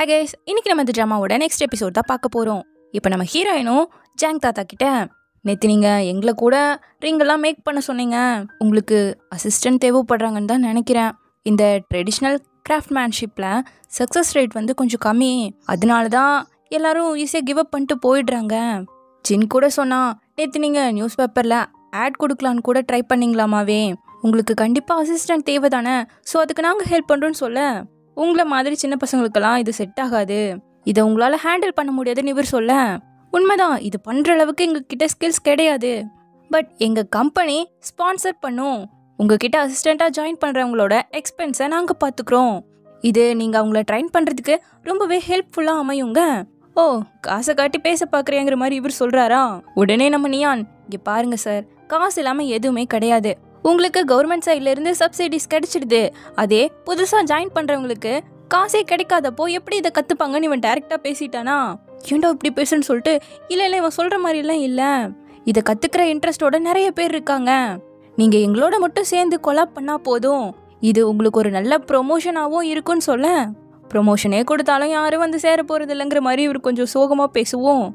Hi guys, இன்னைக்கு நம்ம இந்த ட்ராமாவோட நெக்ஸ்ட் எபிசோட் தான் பார்க்க போகிறோம். இப்போ நம்ம ஹீரோயினும் ஜாங் தாத்தா கிட்ட, நேற்று நீங்கள் எங்களை கூட ரிங்கெல்லாம் மேக் பண்ண சொன்னீங்க, உங்களுக்கு அசிஸ்டன்ட் தேவைப்படுறாங்கன்னு தான் நினைக்கிறேன். இந்த ட்ரெடிஷ்னல் கிராஃப்ட்மேன்ஷிப்பில் சக்ஸஸ் ரேட் வந்து கொஞ்சம் கம்மி, அதனால தான் எல்லாரும் ஈஸியாக கிவ் அப் பண்ணிட்டு போயிடுறாங்க. ஜின் கூட சொன்னா, நேற்று நீங்கள் நியூஸ் பேப்பரில் ஆட் கொடுக்கலான்னு கூட ட்ரை பண்ணிங்களாமாவே, உங்களுக்கு கண்டிப்பாக அசிஸ்டன்ட் தேவை தானே, ஸோ அதுக்கு நாங்கள் ஹெல்ப் பண்ணுறோன்னு சொல்ல, உங்களை மாதிரி சின்ன பசங்களுக்கெல்லாம் இது செட் ஆகாது, இதை உங்களால் ஹேண்டில் பண்ண முடியாதுன்னு இவர் சொல்ல, உண்மைதான், இது பண்ணுற அளவுக்கு எங்ககிட்ட ஸ்கில்ஸ் கிடையாது, பட் எங்கள் கம்பெனி ஸ்பான்சர் பண்ணும், உங்ககிட்ட அசிஸ்டண்ட்டாக ஜாயின் பண்ணுறவங்களோட எக்ஸ்பென்ஸை நாங்கள் பார்த்துக்குறோம், இது நீங்கள் அவங்கள ட்ரைன் பண்ணுறதுக்கு ரொம்பவே ஹெல்ப்ஃபுல்லாக அமையுங்க. ஓ, காசை காட்டி பேச பார்க்குறேங்கிற மாதிரி இவர் சொல்கிறாரா? உடனே நம்ம நியான், இங்கே பாருங்க சார், காசு இல்லாமல் எதுவுமே கிடையாது, உங்களுக்கு கவர்மெண்ட் சைட்லேருந்து சப்சிடிஸ் கிடைச்சிடுது, அதே புதுசாக ஜாயின் பண்ணுறவங்களுக்கு காசே கிடைக்காதப்போ எப்படி இதை கற்றுப்பாங்கன்னு இவன் டேரெக்டாக பேசிட்டானா? ஏன்டா இப்படி பேசுன்னு சொல்லிட்டு, இல்லை இல்லை இவன் சொல்கிற மாதிரிலாம் இல்லை, இதை கற்றுக்கிற இன்ட்ரெஸ்டோட நிறைய பேர் இருக்காங்க, நீங்கள் எங்களோட மட்டும் சேர்ந்து கொலாப் பண்ணால் போதும், இது உங்களுக்கு ஒரு நல்ல ப்ரொமோஷனாகவும் இருக்குன்னு சொல்ல, ப்ரொமோஷனே கொடுத்தாலும் யாரும் வந்து சேர போகிறது இல்லைங்கிற மாதிரி இவர் கொஞ்சம் சோகமாக பேசுவோம்.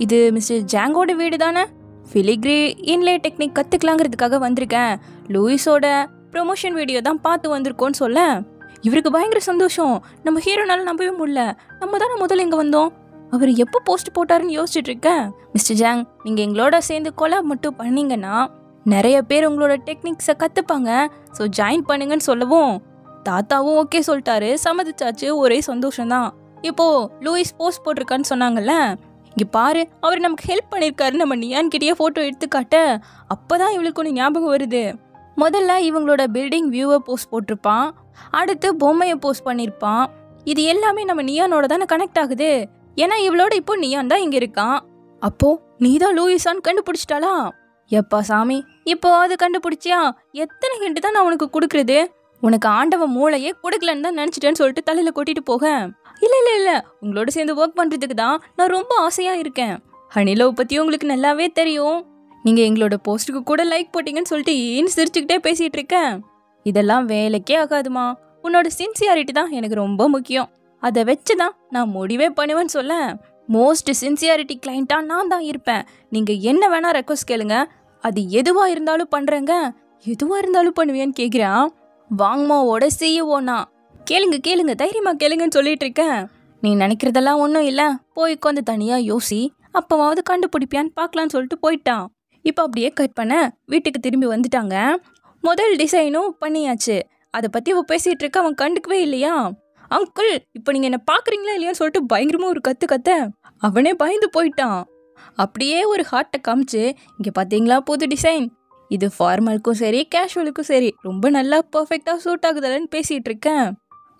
இது மிஸ்டர் ஜாங்கோட வீடு தானே, ஃபிலிக்ரி இன்லே டெக்னிக் கற்றுக்கலாங்கிறதுக்காக வந்திருக்கேன், லூயிஸோட ப்ரொமோஷன் வீடியோ தான் பார்த்து வந்திருக்கோன்னு சொல்ல, இவருக்கு பயங்கர சந்தோஷம். நம்ம ஹீரோனால நம்பவே முடியல, நம்ம தானே முதல்ல இங்கே வந்தோம், அவர் எப்போ போஸ்ட் போட்டாருன்னு யோசிச்சுட்டு இருக்கேன். மிஸ்டர் ஜாங், நீங்கள் எங்களோட சேர்ந்து கொலாப் மட்டும் பண்ணீங்கன்னா நிறைய பேர் உங்களோட டெக்னிக்ஸை கற்றுப்பாங்க, ஸோ ஜாயின் பண்ணுங்கன்னு சொல்லவும், தாத்தாவும் ஓகே சொல்லிட்டாரு, சம்மதிச்சாச்சு, ஒரே சந்தோஷம்தான். இப்போது லூயிஸ் போஸ்ட் போட்டிருக்கான்னு சொன்னாங்கல்ல, இங்கே பாரு, அவர் நமக்கு ஹெல்ப் பண்ணியிருக்காரு, நம்ம நியான் கிட்டேயே ஃபோட்டோ எடுத்துக்காட்ட, அப்போ தான் இவளுக்கு ஒன்று ஞாபகம் வருது. முதல்ல இவங்களோட பில்டிங் வியூவை போஸ்ட் போட்டிருப்பான், அடுத்து பொம்மையை போஸ்ட் பண்ணியிருப்பான், இது எல்லாமே நம்ம நியானோட தானே கனெக்ட் ஆகுது, ஏன்னா இவளோட இப்போ நியான் தான் இங்கே இருக்கான். அப்போது நீ தான் லூயிஸான்னு கண்டுபிடிச்சிட்டாளா? எப்பா சாமி, இப்போ அது கண்டுபிடிச்சியா? எத்தனை ஹிண்ட் தான் நான் உனக்கு கொடுக்குறது, உனக்கு ஆண்டவன் மூளையே கொடுக்கலன்னு தான் நினச்சிட்டேன்னு சொல்லிட்டு தலையில் கொட்டிட்டு போக, இல்லை இல்லை இல்லை, உங்களோட சேர்ந்து ஒர்க் பண்ணுறதுக்கு தான் நான் ரொம்ப ஆசையாக இருக்கேன், ஹனிலவ் பற்றி உங்களுக்கு நல்லாவே தெரியும், நீங்கள் எங்களோட போஸ்ட்டுக்கு கூட லைக் போட்டிங்கன்னு சொல்லிட்டு ஏன்னு சிரிச்சுக்கிட்டே பேசிகிட்டு இருக்கேன், இதெல்லாம் வேலைக்கே ஆகாதுமா, உன்னோட சின்சியாரிட்டி தான் எனக்கு ரொம்ப முக்கியம், அதை வச்சு தான் நான் முடிவே பண்ணுவேன்னு சொல்ல, மோஸ்ட் சின்சியாரிட்டி கிளைண்ட்டாக நான் தான் இருப்பேன், நீங்கள் என்ன வேணால் ரெக்வஸ்ட் கேளுங்க, அது எதுவாக இருந்தாலும் பண்ணுறேங்க, எதுவாக இருந்தாலும் பண்ணுவேன்னு கேட்குறான். வாங்மாவோட சிஇஓனா, கேளுங்க கேளுங்க, தைரியமாக கேளுங்கன்னு சொல்லிட்டு இருக்கேன், நீ நினைக்கிறதெல்லாம் ஒன்றும் இல்லை, போய் உட்காந்து தனியாக யோசி, அப்போவாவது கண்டுபிடிப்பியான்னு பார்க்கலான்னு சொல்லிட்டு போயிட்டான். இப்போ அப்படியே கட் பண்ண வீட்டுக்கு திரும்பி வந்துட்டாங்க. முதல் டிசைனும் பண்ணியாச்சு, அதை பற்றி அவள் பேசிகிட்டு இருக்க, அவன் கண்டுக்கவே இல்லையா? அங்கிள், இப்போ நீங்கள் என்ன பார்க்குறீங்களா இல்லையான்னு சொல்லிட்டு பயங்கரமாக ஒரு கத்த அவனே பயந்து போயிட்டான். அப்படியே ஒரு ஹார்ட்டை காமிச்சு, இங்கே பார்த்தீங்களா புது டிசைன், இது ஃபார்மலுக்கும் சரி கேஷுவலுக்கும் சரி ரொம்ப நல்லா பர்ஃபெக்டாக சூட் ஆகுதுலன்னு பேசிகிட்டு இருக்கேன்.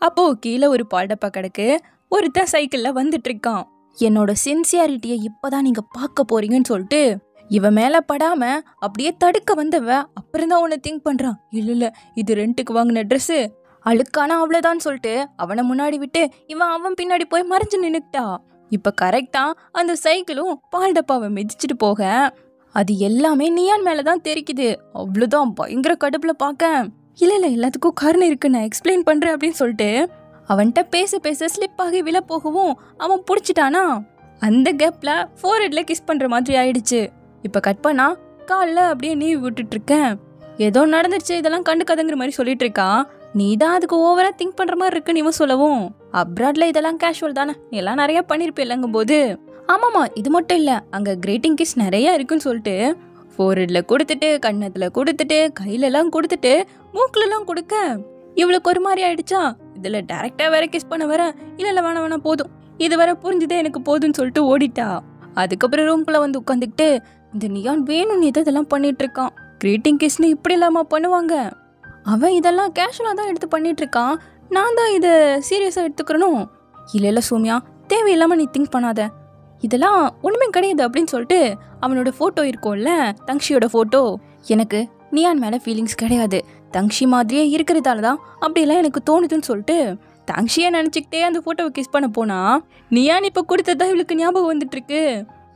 அப்போது கீழே ஒரு பால் டப்பா கிடக்கு, ஒருத்தன் சைக்கிளில் வந்துட்டு இருக்கான். என்னோட சின்சியாரிட்டியை இப்போ தான் நீங்கள் பார்க்க போறீங்கன்னு சொல்லிட்டு இவன் மேலே படாமல் அப்படியே தடுக்க வந்தவ அப்புறம் தான் உன்னை திங்க் பண்ணுறான், இல்லை இல்லை இது ரெண்ட்டுக்கு வாங்கின ட்ரெஸ்ஸு அழுக்கானா அவ்வளோதான்னு சொல்லிட்டு அவனை முன்னாடி விட்டு அவன் பின்னாடி போய் மறைஞ்சு நின்றுக்கிட்டா. இப்போ கரெக்டாக அந்த சைக்கிளும் பால் டப்பாவை மிதிச்சுட்டு போக அது எல்லாமே நியான் மேலே தான் தெரிக்குது. அவ்வளோதான், பயங்கர கடுப்பில் பார்க்க, இல்லை இல்லை எல்லாத்துக்கும் காரணம் இருக்கு, நான் எக்ஸ்பிளைன் பண்ணுறேன் அப்படின்னு சொல்லிட்டு அவன்கிட்ட பேச பேச ஸ்லிப் ஆகி விழ போகவும் அவன் பிடிச்சிட்டானா. அந்த கேப்பில் ஃபோர்ஹெட்டில் கிஸ் பண்ணுற மாதிரி ஆயிடுச்சு. இப்போ கட் பண்ணா காலில் அப்படியே நீவி விட்டுட்ருக்கேன், ஏதோ நடந்துருச்சு, இதெல்லாம் கண்டுக்காதங்கிற மாதிரி சொல்லிட்டு இருக்கான். நீ தான் அதுக்கு ஓவராக திங்க் பண்ணுற மாதிரி இருக்குன்னு இவன் சொல்லவும், அப்ராட்ல இதெல்லாம் கேஷுவல் தானே, நீ எல்லாம் நிறையா பண்ணியிருப்பேன் இல்லைங்கும் போது, ஆமாம்மா இது மட்டும் இல்லை அங்கே கிரீட்டிங் கிஸ் நிறையா இருக்குன்னு சொல்லிட்டு ஃபோர்ஹெட்டில் கொடுத்துட்டு, கன்னத்தில் கொடுத்துட்டு, கையிலலாம் கொடுத்துட்டு, மூக்கிலலாம் கொடுக்க இவளுக்கு ஒரு மாதிரி ஆயிடுச்சா. இதில் டேரெக்டாக வேற கிஸ் பண்ண வர, இல்லை இல்லை வேணாம் வேணாம் போதும், இது வர புரிஞ்சுதே எனக்கு போதுன்னு சொல்லிட்டு ஓடிட்டா. அதுக்கப்புறம் ரூம்குள்ளே வந்து உட்காந்துக்கிட்டு, இந்த நியான் வேணும்னு இதெல்லாம் பண்ணிட்டு இருக்கான், கிரீட்டிங் கிஸ்ன்னு இப்படி இல்லாமல் பண்ணுவாங்க, அவன் இதெல்லாம் கேஷுவலாக தான் எடுத்து பண்ணிட்டு இருக்கான், நான் தான் இதை சீரியஸாக எடுத்துக்கிறனும், இல்லை இல்லை சோமியா தேவையில்லாமல் நீ திங்க் பண்ணாத, இதெல்லாம் ஒன்றுமே கிடையாது அப்படின்னு சொல்லிட்டு அவனோட ஃபோட்டோ இருக்கும்ல, தங்ஷியோட ஃபோட்டோ, எனக்கு நியான் மேலே ஃபீலிங்ஸ் கிடையாது, தங்ஷி மாதிரியே இருக்கிறதால தான் அப்படியெல்லாம் எனக்கு தோணுதுன்னு சொல்லிட்டு தங்ஷியை நினச்சிக்கிட்டே அந்த ஃபோட்டோவை கிஸ் பண்ண போனா, நியான் இப்போ கொடுத்ததா இவளுக்கு ஞாபகம் வந்துட்டுருக்கு,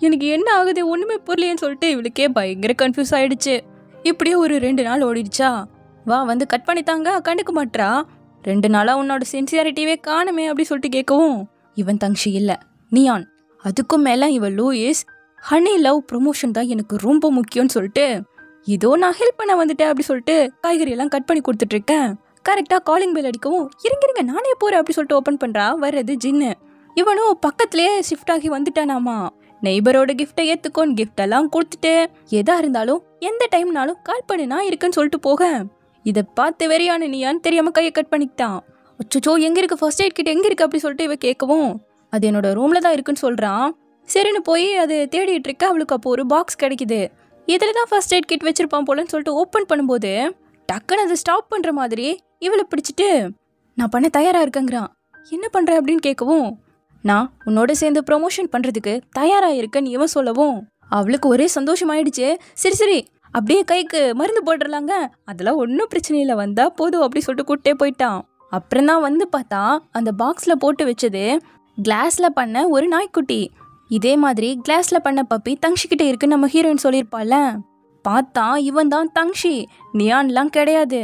எனக்கு என்ன ஆகுது ஒன்றுமே புரியலேன்னு சொல்லிட்டு இவளுக்கே பயங்கர கன்ஃபியூஸ் ஆகிடுச்சு. இப்படியே ஒரு 2 நாள் ஓடிடுச்சா. வா வந்து கட் பண்ணித்தாங்க, கண்டுக்க மாட்டா, 2 நாளாக உன்னோட சின்சியாரிட்டியே காணுமே அப்படி சொல்லிட்டு கேட்கவும், இவன் தங்ஷி இல்லை, நியான். அதுக்கும் மேலே இவன் லூயிஸ். ஹனி லவ் ப்ரொமோஷன் தான் எனக்கு ரொம்ப முக்கியம்னு சொல்லிட்டு இதோ நான் ஹெல்ப் பண்ண வந்துட்டேன் அப்படி சொல்லிட்டு காய்கறியெல்லாம் கட் பண்ணி கொடுத்துட்ருக்கேன். கரெக்டாக காலிங் பெல் அடிக்கவும் இருங்க நானே போகிறேன் அப்படி சொல்லிட்டு ஓப்பன் பண்ணுறா. வர்றது ஜின்னு. இவனும் பக்கத்துலேயே ஷிஃப்ட் ஆகி வந்துட்டானாமா. நெய்பரோட கிஃப்டை ஏற்றுக்கோன்னு கிஃப்டெல்லாம் கொடுத்துட்டு எதா இருந்தாலும் எந்த டைம்னாலும் கால் பண்ணி நான் இருக்குன்னு சொல்லிட்டு போக இதை பார்த்து வெறியான நீயான்னு தெரியாமல் கையை கட் பண்ணிக்கிட்டான். அச்சோ எங்கே இருக்குது ஃபர்ஸ்ட் எய்ட் கிட் எங்கே இருக்குது அப்படி சொல்லிட்டு இவ கேட்கவும் அது என்னோட ரூமில் தான் இருக்குன்னு சொல்கிறான். சரின்னு போய் அது தேடிட்டு இருக்க. அவளுக்கு அப்போ ஒரு பாக்ஸ் கிடைக்குது. இதில் தான் ஃபர்ஸ்ட் எய்ட் கிட் வச்சிருப்பான் போலன்னு சொல்லிட்டு ஓப்பன் பண்ணும்போது டக்குன்னு அதை ஸ்டாப் பண்ணுற மாதிரி இவளை பிடிச்சிட்டு நான் பண்ண தயாராக இருக்கேங்கிறான். என்ன பண்ணுற அப்படின்னு கேட்கவும் நான் உன்னோட சேர்ந்து ப்ரொமோஷன் பண்ணுறதுக்கு தயாராக இருக்கேன்னு இவன் சொல்லவும் அவளுக்கு ஒரே சந்தோஷமாயிடுச்சு. சரி அப்படியே கைக்கு மருந்து போட்டுடலாங்க, அதெல்லாம் ஒன்றும் பிரச்சனை இல்லை, வந்தா போதும் அப்படி சொல்லிட்டு கூட்டே போயிட்டான். அப்புறம் தான் வந்து பார்த்தா அந்த பாக்ஸில் போட்டு வச்சது கிளாஸில் பண்ண ஒரு நாய்க்குட்டி. இதே மாதிரி கிளாஸில் பண்ண பப்பி தங்ஷிக்கிட்ட இருக்குன்னு நம்ம ஹீரோயின் சொல்லியிருப்பாள்ல. பார்த்தா இவன் தான் தங்ஷி, நியான்லாம் கிடையாது.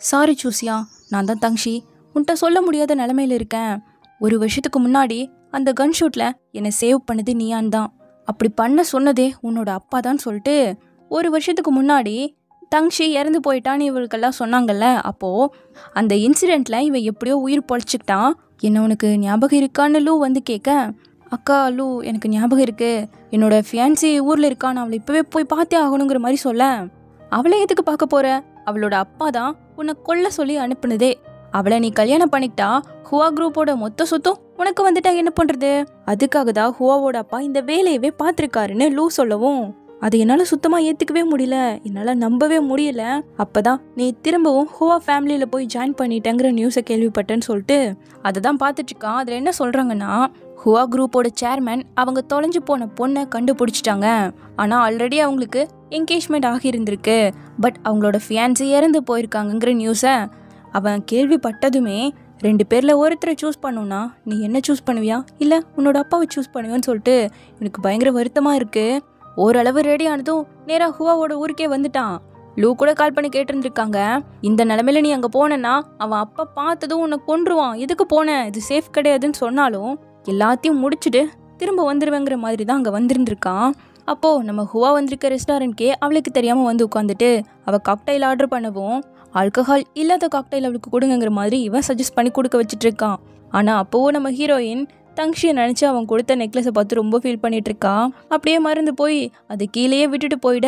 சாரி சூசியா, நான் தான் தங்ஷி, உன்கிட்ட சொல்ல முடியாத நிலமையில இருக்கேன். ஒரு வருஷத்துக்கு முன்னாடி அந்த கன் ஷூட்டில் என்னை சேவ் பண்ணது நியான் தான். அப்படி பண்ண சொன்னதே உன்னோட அப்பா தான் சொல்லிட்டு ஒரு வருஷத்துக்கு முன்னாடி தங்ஷி இறந்து போயிட்டான்னு இவளுக்கெல்லாம் சொன்னாங்கல்ல. அப்போது அந்த இன்சிடெண்ட்டில் இவன் எப்படியோ உயிர் பொழைச்சிக்கிட்டான். என்ன உனக்கு ஞாபகம் இருக்கான்னு லூ வந்து கேட்க அக்கா லூ எனக்கு ஞாபகம் இருக்குது, என்னோட ஃபியான்சி ஊரில் இருக்கான்னு அவளை இப்போவே போய் பார்த்தே ஆகணுங்கிற மாதிரி சொல்ல அவளை எதுக்கு பார்க்க போகிற, அவளோட அப்பா தான் உன்னை கொல்ல சொல்லி அனுப்புனதே. அவளை நீ கல்யாணம் பண்ணிக்கிட்டா ஹுவா குரூப்போட மொத்த சொத்தும் உனக்கு வந்துட்டா என்ன பண்ணுறது, அதுக்காக தான் ஹுவாவோட அப்பா இந்த வேலையவே பார்த்துருக்காருன்னு லூ சொல்லவும் அது என்னால் சுத்தமாக ஏற்றுக்கவே முடியல, என்னால் நம்பவே முடியல. அப்போ தான் நீ திரும்பவும் ஹுவா ஃபேமிலியில் போய் ஜாயின் பண்ணிட்டேங்கிற நியூஸை கேள்விப்பட்டேன்னு சொல்லிட்டு அதை தான் பார்த்துட்ருக்கான். அதில் என்ன சொல்கிறாங்கன்னா ஹுவா குரூப்போட சேர்மேன் அவங்க தொலைஞ்சு போன பொண்ணை கண்டுபிடிச்சிட்டாங்க. ஆனால் ஆல்ரெடி அவங்களுக்கு என்கேஜ்மெண்ட் ஆகியிருந்திருக்கு, பட் அவங்களோட ஃபியான்சி இறந்து போயிருக்காங்கங்கிற நியூஸை அவன் கேள்விப்பட்டதுமே 2 பேரில் ஒருத்தரை சூஸ் பண்ணுன்னா நீ என்ன சூஸ் பண்ணுவியா இல்லை உன்னோட அப்பாவை சூஸ் பண்ணுவியான்னு சொல்லிட்டு எனக்கு பயங்கர வருத்தமாக இருக்குது. ஓரளவு ரெடி ஆனதும் நேராக ஹுவாவோட ஊருக்கே வந்துட்டான். லூ கூட கால் பண்ணி கேட்டிருந்துருக்காங்க, இந்த நிலமையில நீ அங்கே போனேன்னா அவன் அப்பா பார்த்ததும் உன்னை கொன்றுவான், எதுக்கு போனேன், இது சேஃப் கிடையாதுன்னு சொன்னாலும் எல்லாத்தையும் முடிச்சுட்டு திரும்ப வந்துடுவேங்கிற மாதிரி தான் அங்கே வந்திருந்துருக்கான். அப்போது நம்ம ஹுவா வந்திருக்க ரெஸ்டாரண்ட்கே அவளுக்கு தெரியாமல் வந்து உட்காந்துட்டு அவள் காக்டைல் ஆர்டர் பண்ணவும் ஆல்கஹால் இல்லாத காக்டைல் அவளுக்கு கொடுங்கிற மாதிரி இவன் சஜஸ்ட் பண்ணி கொடுக்க வச்சுட்டு இருக்கான். ஆனால் அப்போவும் நம்ம ஹீரோயின் தங்ஷியை நினச்சி அவன் கொடுத்த நெக்லஸை பார்த்து ரொம்ப ஃபீல் பண்ணிட்டு இருக்கா. அப்படியே மறந்து போய் அதை கீழேயே விட்டுட்டு போயிட,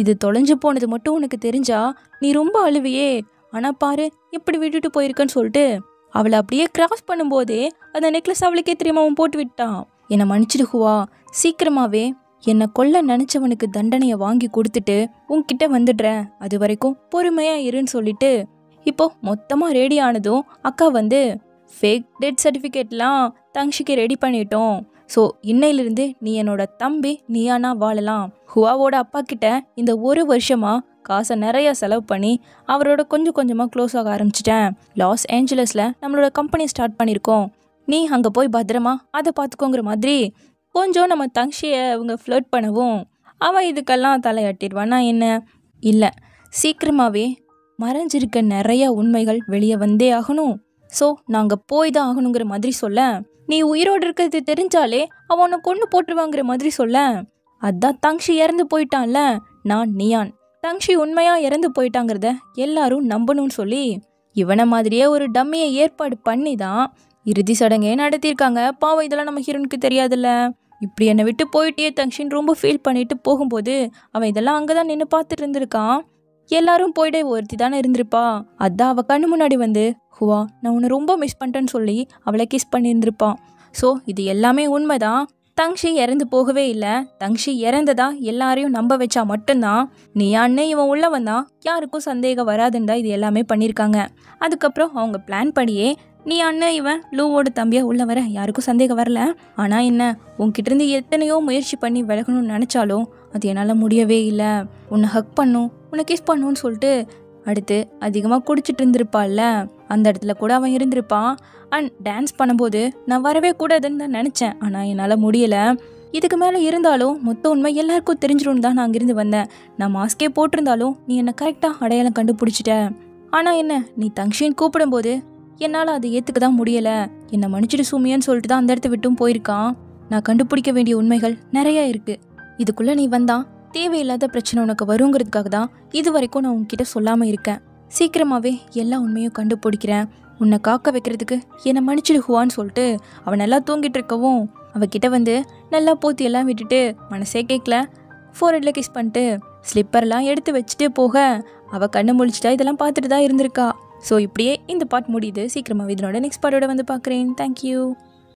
இது தொலைஞ்சு போனது மட்டும் உனக்கு தெரிஞ்சா நீ ரொம்ப அழுவியே, ஆனால் பாரு எப்படி விட்டுட்டு போயிருக்கன்னு சொல்லிட்டு அவளை அப்படியே கிராஸ் பண்ணும்போதே அந்த நெக்லஸ் அவளுக்கே தெரியாம அவன் போட்டு விட்டான். என்னை மன்னிச்சிடு ஹுவா, சீக்கிரமாகவே என்னை கொல்ல நினச்சவனுக்கு தண்டனையை வாங்கி கொடுத்துட்டு உன்கிட்ட வந்துடுறேன், அது வரைக்கும் பொறுமையாக இருன்னு சொல்லிட்டு இப்போ மொத்தமாக ரெடி ஆனதும் அக்கா வந்து ஃபேக் டெத் சர்டிஃபிகேட்லாம் தங்ஷிக்கு ரெடி பண்ணிட்டோம். ஸோ இன்னையிலிருந்து நீ என்னோட தம்பி நியானா வாழலாம். ஹுவாவோட அப்பா கிட்ட இந்த ஒரு வருஷமாக காசை நிறைய செலவு பண்ணி அவரோட கொஞ்சம் கொஞ்சமாக க்ளோஸ் ஆக ஆரம்பிச்சிட்டேன். லாஸ் ஏஞ்சலஸில் நம்மளோட கம்பெனி ஸ்டார்ட் பண்ணியிருக்கோம், நீ அங்கே போய் பத்திரமா அதை பார்த்துக்கோங்கிற மாதிரி கொஞ்சம் நம்ம தங்ஷியை அவங்க ஃப்ளர்ட் பண்ணவும் அவன் இதுக்கெல்லாம் தலையாட்டிடுவானா என்ன. இல்லை, சீக்கிரமாகவே மறைஞ்சிருக்க நிறைய உண்மைகள் வெளியே வந்தே ஆகணும், ஸோ நாங்கள் போய் தான் ஆகணுங்கிற மாதிரி சொல்ல, நீ உயிரோடு இருக்கிறது தெரிஞ்சாலே அவன் உன்னை கொண்டு போட்டுருவாங்கிற மாதிரி சொல்ல, அதான் தங்ஷி இறந்து போயிட்டான்ல, நான் நியான், தங்ஷி உண்மையாக இறந்து போயிட்டாங்கிறத எல்லாரும் நம்பணும்னு சொல்லி இவனை மாதிரியே ஒரு டம்மியை ஏற்பாடு பண்ணி தான் இறுதி சடங்கே நடத்தியிருக்காங்க. பாவம் இதெல்லாம் நம்ம ஹீரோனுக்கு தெரியாதுல்ல. இப்படி என்னை விட்டு போயிட்டே தங்ஷின்னு ரொம்ப ஃபீல் பண்ணிட்டு போகும்போது அவன் இதெல்லாம் அங்கே தான் நின்று பார்த்துட்டு இருந்திருக்கான். எல்லாரும் போயிட்டே ஒருத்தி தானே இருந்திருப்பா, அதான் அவள் கண்ணு முன்னாடி வந்து ஹுவா நான் உன்னை ரொம்ப மிஸ் பண்ணிட்டேன்னு சொல்லி அவளை கிஸ் பண்ணியிருந்திருப்பான். ஸோ இது எல்லாமே உண்மைதான், தங்ஷி இறந்து போகவே இல்லை, தங்ஷி இறந்ததா எல்லாரையும் நம்ப வச்சா மட்டும்தான் நியான்னு இவன் உள்ள வந்தான் யாருக்கும் சந்தேகம் வராதுன்னு தான் இது எல்லாமே பண்ணியிருக்காங்க. அதுக்கப்புறம் அவங்க பிளான் படியே நியான்னு இவன் லூவோட தம்பியாக உள்ள வர யாருக்கும் சந்தேகம் வரல. ஆனால் என்ன, உன்கிட்ட இருந்து எத்தனையோ முயற்சி பண்ணி விலகணும்னு நினச்சாலும் அது என்னால் முடியவே இல்லை, உன்னை ஹக் பண்ணும் உன்னை கிஸ் பண்ணுன்னு சொல்லிட்டு அடுத்து அதிகமாக குடிச்சிட்டு இருந்திருப்பாள்ல, அந்த இடத்துல கூட அவன் இருந்திருப்பான். அண்ட் டான்ஸ் பண்ணும்போது நான் வரவே கூடாதுன்னு தான் நினச்சேன், ஆனால் என்னால் முடியலை, இதுக்கு மேலே இருந்தாலும் மொத்த உண்மை எல்லாருக்கும் தெரிஞ்சிடும்னு தான் நான் அங்கிருந்து வந்தேன், நான் மாஸ்கே போட்டிருந்தாலும் நீ என்னை கரெக்டாக அடையாளம் கண்டுபிடிச்சிட்ட, ஆனால் என்ன நீ தங்ஷின்னு கூப்பிடும்போது என்னால் அதை ஏற்றுக்க தான் முடியலை. என்னை மன்னிச்சிடு சூமியான்னு சொல்லிட்டு தான் அந்த இடத்த விட்டும் போயிருக்கான். நான் கண்டுபிடிக்க வேண்டிய உண்மைகள் நிறையா இருக்குது. இதுக்குள்ளே நீ வந்தா தேவையில்லாத பிரச்சனை உனக்கு வருங்கிறதுக்காக தான் இது வரைக்கும் நான் உன்கிட்ட சொல்லாமல் இருக்கேன். சீக்கிரமாகவே எல்லா உண்மையும் கண்டுபிடிக்கிறேன். உன்னை காக்க வைக்கிறதுக்கு என்னை மன்னிச்சிடுவான்னு சொல்லிட்டு அவன் நல்லா தூங்கிட்டு இருக்கவும் அவகிட்ட வந்து நல்லா போத்தி எல்லாம் விட்டுட்டு மனசே கேட்கல ஃபோர்ஹெட்டில் கிஸ் பண்ணிட்டு ஸ்லிப்பர்லாம் எடுத்து வச்சுட்டு போக அவள் கண்ணு முழிச்சிட்டா இதெல்லாம் பார்த்துட்டு தான் இருந்திருக்கா. ஸோ இப்படியே இந்த பார்ட் முடியுது. சீக்கிரமாகவே இதனோட நெக்ஸ்ட் பார்ட்டோட வந்து பார்க்குறேன். தேங்க்யூ.